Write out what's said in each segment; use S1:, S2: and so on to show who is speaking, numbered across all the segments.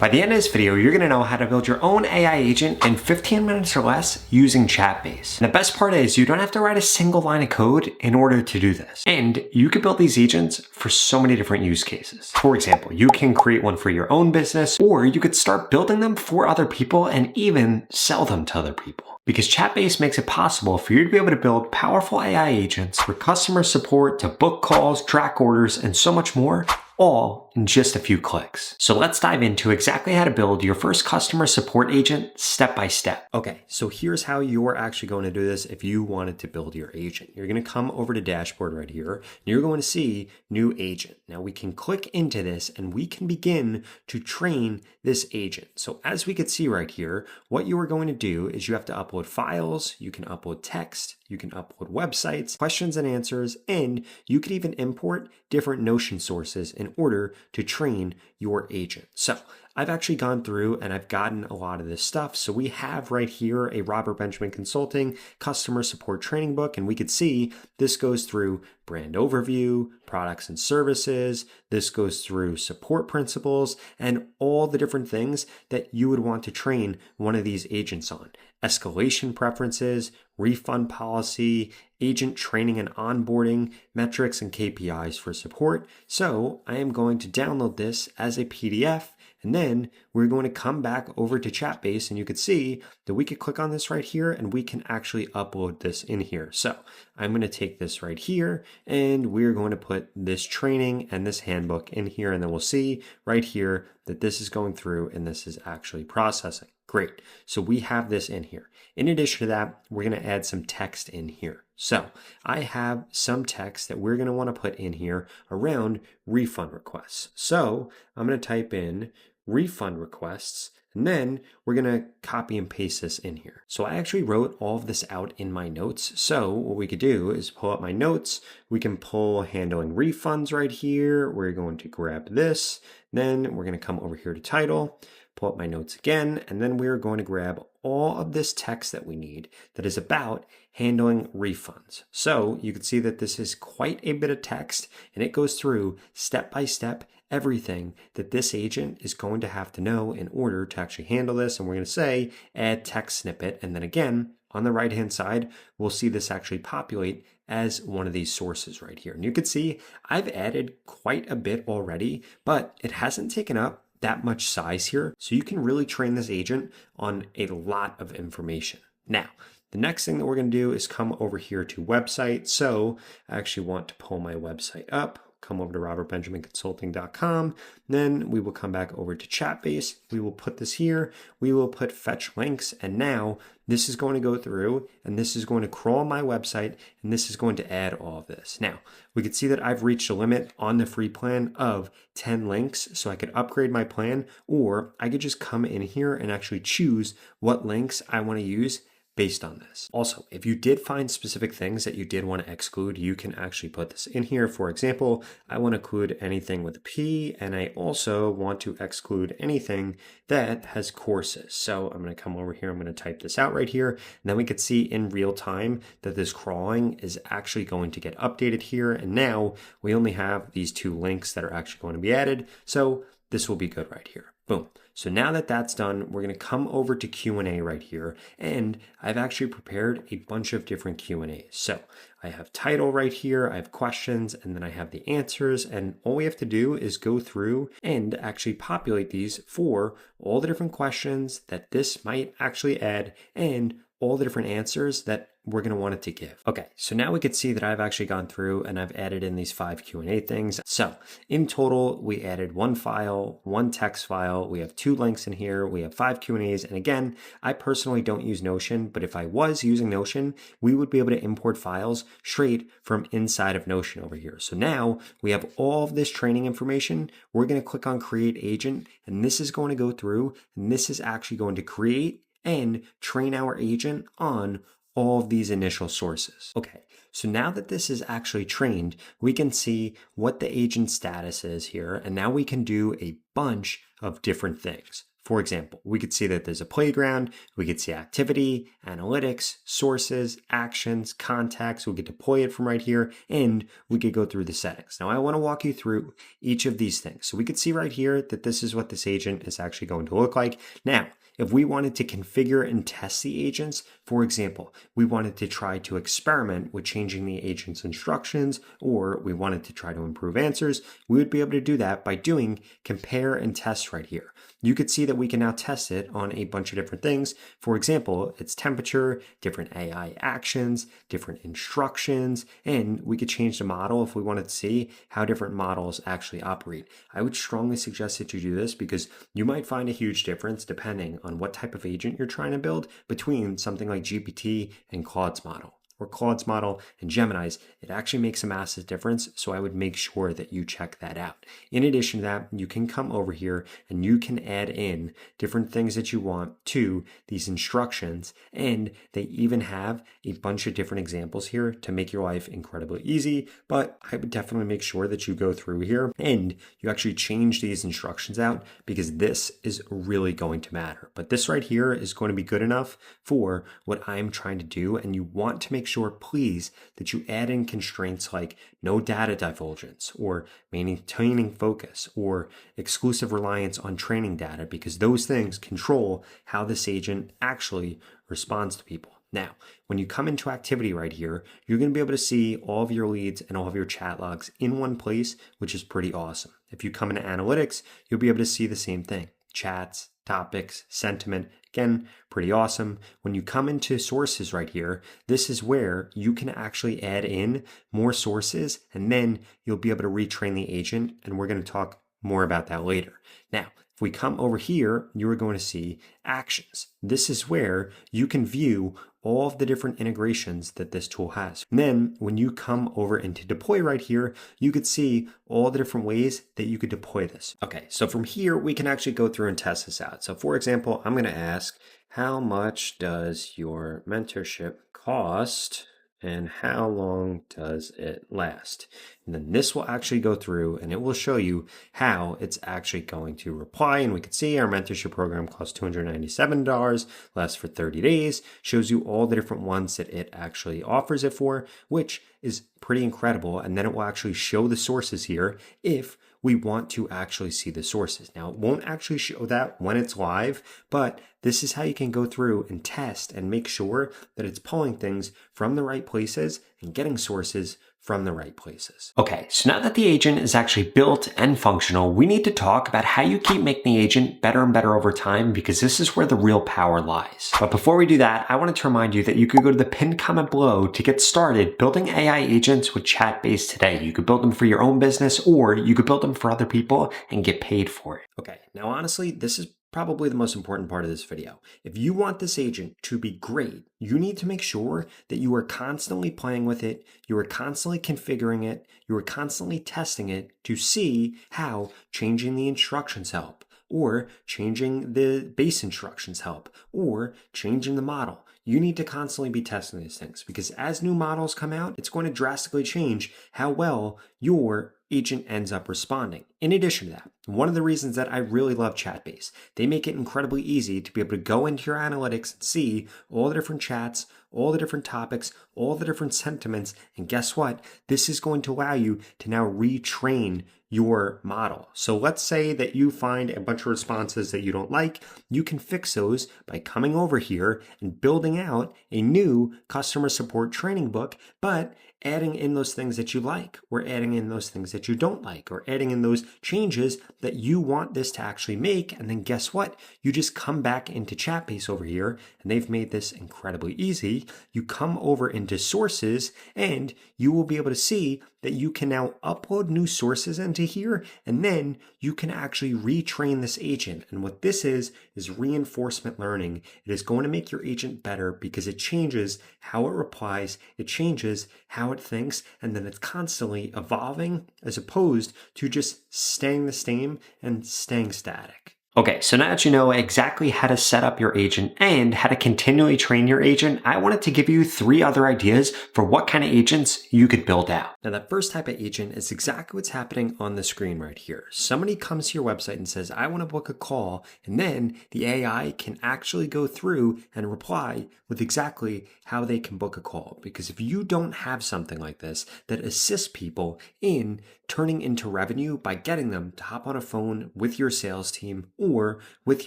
S1: By the end of this video, you're going to know how to build your own AI agent in 15 minutes or less using Chatbase. And the best part is you don't have to write a single line of code in order to do this. And you can build these agents for so many different use cases. For example, you can create one for your own business, or you could start building them for other people and even sell them to other people. Because Chatbase makes it possible for you to be able to build powerful AI agents for customer support, to book calls, track orders, and so much more, all in just a few clicks. So let's dive into exactly how to build your first customer support agent step by step. Okay, so here's how you're actually going to do this if you wanted to build your agent. You're going to come over to dashboard right here, and you're going to see new agent. Now we can click into this and we can begin to train this agent. So as we could see right here, what you are going to do is you have to upload files, you can upload text, you can upload websites, questions and answers, and you can even import different Notion sources in order to train your agent. So I've actually gone through and I've gotten a lot of this stuff. So we have right here a Robert Benjamin Consulting customer support training book, and we could see this goes through brand overview, products and services. This goes through support principles and all the different things that you would want to train one of these agents on. Escalation preferences, refund policy, agent training and onboarding, metrics and KPIs for support. So I am going to download this as a PDF, and then we're going to come back over to Chatbase, and you can see that we could click on this right here and we can actually upload this in here. So I'm going to take this right here and we're going to put this training and this handbook in here, and then we'll see right here that this is going through and this is actually processing. Great. So we have this in here. In addition to that, we're going to add some text in here. So I have some text that we're going to want to put in here around refund requests. So I'm going to type in refund requests, and then we're going to copy and paste this in here. So I actually wrote all of this out in my notes. So what we could do is pull up my notes. We can pull handling refunds right here. We're going to grab this. Then we're going to come over here to title, pull up my notes again, and then we're going to grab all of this text that we need that is about handling refunds. So you can see that this is quite a bit of text, and it goes through step by step everything that this agent is going to have to know in order to actually handle this. And we're going to say add text snippet, and then again on the right hand side we'll see this actually populate as one of these sources right here. And you can see I've added quite a bit already, but it hasn't taken up that much size here. So you can really train this agent on a lot of information. Now, the next thing that we're going to do is come over here to website. So I actually want to pull my website up, come over to robertbenjaminconsulting.com. Then we will come back over to Chatbase. We will put this here. We will put fetch links. And now this is going to go through and this is going to crawl my website, and this is going to add all of this. Now we can see that I've reached a limit on the free plan of 10 links. So I could upgrade my plan, or I could just come in here and actually choose what links I want to use based on this. Also, if you did find specific things that you did want to exclude, you can actually put this in here. For example, I want to include anything with a P, and I also want to exclude anything that has courses. So I'm going to come over here, I'm going to type this out right here, and then we could see in real time that this crawling is actually going to get updated here. And now we only have these 2 links that are actually going to be added. So this will be good right here. Boom. So now that that's done, we're going to come over to Q&A right here, and I've actually prepared a bunch of different Q&As. So I have title right here, I have questions, and then I have the answers, and all we have to do is go through and actually populate these for all the different questions that this might actually add and all the different answers that we're going to want it to give. Okay, so now we could see that I've actually gone through and I've added in these 5 Q&A things. So in total, we added 1 file, 1 text file. We have 2 links in here. We have 5 Q&As. And again, I personally don't use Notion, but if I was using Notion, we would be able to import files straight from inside of Notion over here. So now we have all of this training information. We're going to click on Create Agent, and this is going to go through, and this is actually going to create and train our agent on all of these initial sources. Okay, so now that this is actually trained, we can see what the agent status is here, and now we can do a bunch of different things. For example, we could see that there's a playground, we could see activity, analytics, sources, actions, contacts, we could deploy it from right here, and we could go through the settings. Now I want to walk you through each of these things. So we could see right here that this is what this agent is actually going to look like. Now, if we wanted to configure and test the agents, for example, we wanted to try to experiment with changing the agent's instructions, or we wanted to try to improve answers, we would be able to do that by doing compare and test right here. You could see that we can now test it on a bunch of different things. For example, its temperature, different AI actions, different instructions, and we could change the model if we wanted to see how different models actually operate. I would strongly suggest that you do this because you might find a huge difference depending on what type of agent you're trying to build between something like GPT and Claude's model. Or Claude's model and Gemini's, it actually makes a massive difference. So I would make sure that you check that out. In addition to that, you can come over here and you can add in different things that you want to these instructions. And they even have a bunch of different examples here to make your life incredibly easy. But I would definitely make sure that you go through here and you actually change these instructions out because this is really going to matter. But this right here is going to be good enough for what I'm trying to do. And you want to make sure, please, that you add in constraints like no data divulgence or maintaining focus or exclusive reliance on training data, because those things control how this agent actually responds to people. Now, when you come into activity right here, you're going to be able to see all of your leads and all of your chat logs in one place, which is pretty awesome. If you come into analytics, you'll be able to see the same thing. Chats, topics, sentiment, again, pretty awesome. When you come into sources right here, this is where you can actually add in more sources and then you'll be able to retrain the agent. And we're going to talk more about that later. Now, if we come over here, you are going to see actions. This is where you can view all of the different integrations that this tool has. And then when you come over into deploy right here, you could see all the different ways that you could deploy this. Okay, so from here, we can actually go through and test this out. So for example, I'm going to ask, how much does your mentorship cost? And how long does it last? And then this will actually go through and it will show you how it's actually going to reply. And we can see our mentorship program costs $297, lasts for 30 days, shows you all the different ones that it actually offers it for, which is pretty incredible. And then it will actually show the sources here if we want to actually see the sources. Now, it won't actually show that when it's live, but this is how you can go through and test and make sure that it's pulling things from the right places and getting sources from the right places. Okay, so now that the agent is actually built and functional, we need to talk about how you keep making the agent better and better over time, because this is where the real power lies. But before we do that, I wanted to remind you that you could go to the pinned comment below to get started building AI agents with Chatbase today. You could build them for your own business, or you could build them for other people and get paid for it. Okay, now honestly, this is probably the most important part of this video. If you want this agent to be great, you need to make sure that you are constantly playing with it, you are constantly configuring it, you are constantly testing it to see how changing the instructions help, or changing the base instructions help, or changing the model. You need to constantly be testing these things, because as new models come out, it's going to drastically change how well your agent ends up responding. In addition to that, one of the reasons that I really love Chatbase, they make it incredibly easy to be able to go into your analytics and see all the different chats, all the different topics, all the different sentiments, and guess what? This is going to allow you to now retrain your model. So let's say that you find a bunch of responses that you don't like. You can fix those by coming over here and building out a new customer support training book, but adding in those things that you like, or adding in those things that you don't like, or adding in those changes that you want this to actually make. And then guess what? You just come back into Chatbase over here, and they've made this incredibly easy. You come over into sources, and you will be able to see that you can now upload new sources into here, and then you can actually retrain this agent. And what this is reinforcement learning. It is going to make your agent better because it changes how it replies, it changes how it thinks, and then it's constantly evolving as opposed to just staying the same and staying static. Okay, so now that you know exactly how to set up your agent and how to continually train your agent, I wanted to give you 3 other ideas for what kind of agents you could build out. Now, that first type of agent is exactly what's happening on the screen right here. Somebody comes to your website and says, I want to book a call, and then the AI can actually go through and reply with exactly how they can book a call. Because if you don't have something like this that assists people in turning into revenue by getting them to hop on a phone with your sales team or with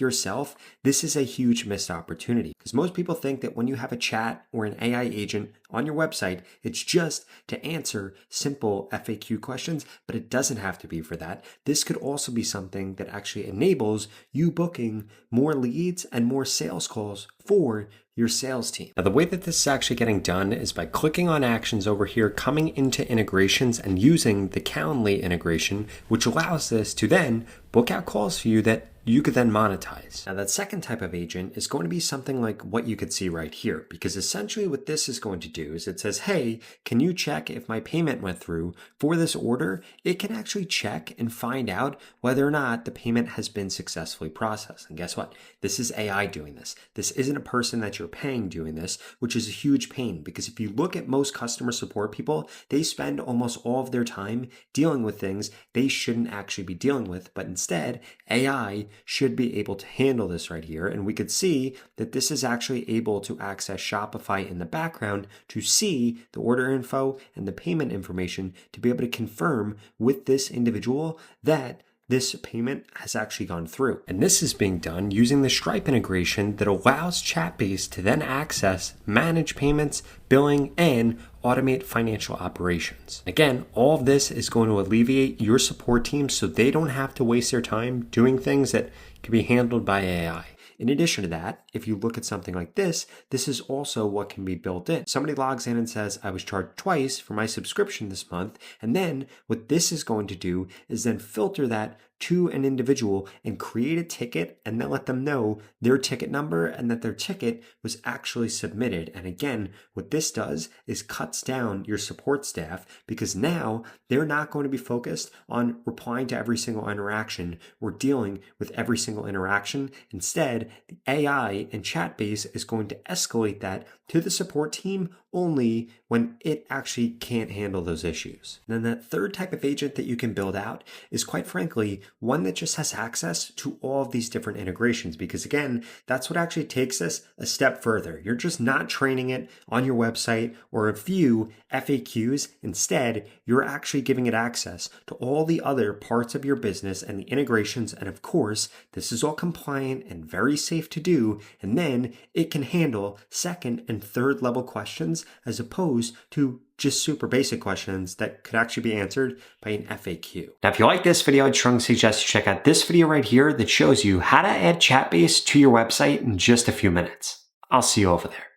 S1: yourself, this is a huge missed opportunity. Because most people think that when you have a chat or an AI agent on your website, it's just to answer simple FAQ questions, but it doesn't have to be for that. This could also be something that actually enables you booking more leads and more sales calls for your sales team. Now, the way that this is actually getting done is by clicking on actions over here, coming into integrations and using the Calendly integration, which allows this to then book out calls for you that you could then monetize. Now, that second type of agent is going to be something like what you could see right here, because essentially what this is going to do is it says, hey, can you check if my payment went through for this order? It can actually check and find out whether or not the payment has been successfully processed. And guess what? This is AI doing this. This isn't a person that you're paying doing this, which is a huge pain, because if you look at most customer support people, they spend almost all of their time dealing with things they shouldn't actually be dealing with, but instead AI should be able to handle this right here. And we could see that this is actually able to access Shopify in the background to see the order info and the payment information to be able to confirm with this individual that this payment has actually gone through. And this is being done using the Stripe integration that allows Chatbase to then access, manage payments, billing, and automate financial operations. Again, all of this is going to alleviate your support team so they don't have to waste their time doing things that can be handled by AI. In addition to that, if you look at something like this, this is also what can be built in. Somebody logs in and says, I was charged twice for my subscription this month. And then what this is going to do is then filter that to an individual and create a ticket and then let them know their ticket number and that their ticket was actually submitted. And again, what this does is cuts down your support staff, because now they're not going to be focused on replying to every single interaction or dealing with every single interaction. Instead, the AI and Chatbase is going to escalate that to the support team only when it actually can't handle those issues. And then that third type of agent that you can build out is, quite frankly, one that just has access to all of these different integrations, because again, that's what actually takes us a step further. You're just not training it on your website or a few FAQs. Instead, you're actually giving it access to all the other parts of your business and the integrations. And of course, this is all compliant and very safe to do. And then it can handle second and third level questions as opposed to just super basic questions that could actually be answered by an FAQ. Now, if you like this video, I'd strongly suggest you check out this video right here that shows you how to add Chatbase to your website in just a few minutes. I'll see you over there.